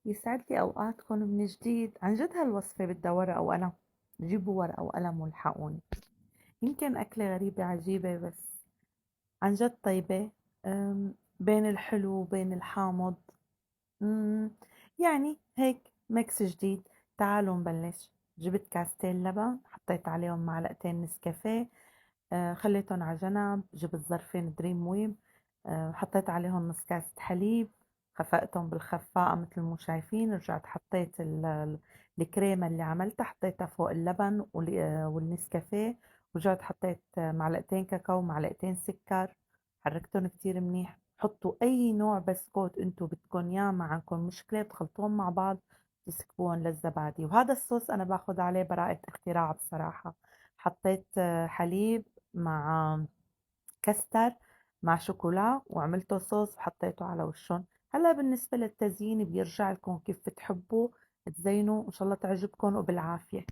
يسعد لي أوقاتكم من جديد. عن جد هالوصفة بدها ورقة وقلم. جيبوا ورقة وقلم والحقوني. يمكن أكلة غريبة عجيبة بس عن جد طيبة. بين الحلو وبين الحامض. أم، يعني هيك ميكس جديد. تعالوا نبلش. جبت كاستين لبن، حطيت عليهم معلقتين نسكافيه. خليتهم على جنب. جبت ظرفين دريم ويب. حطيت عليهم نص كاسة حليب. خفقتهم بالخفاقة مثل ما شايفين. رجعت حطيت الكريمة اللي عملتها، حطيتها فوق اللبن والنسكافيه. رجعت حطيت معلقتين كاكاو ومعلقتين سكر. حركتهم كتير منيح. حطوا أي نوع بسكوت انتو بدكم ياه، ما عندكم مشكلة، بتخلطوهم مع بعض تسكبوهم للزبادي. وهذا الصوص أنا باخد عليه براءة اختراع بصراحة. حطيت حليب مع كاستر مع شوكولا وعملته صوص وحطيته على وشهم. هلا بالنسبة للتزيين بيرجع لكم كيف بتحبوا تزينوا، ان شاء الله تعجبكم وبالعافية.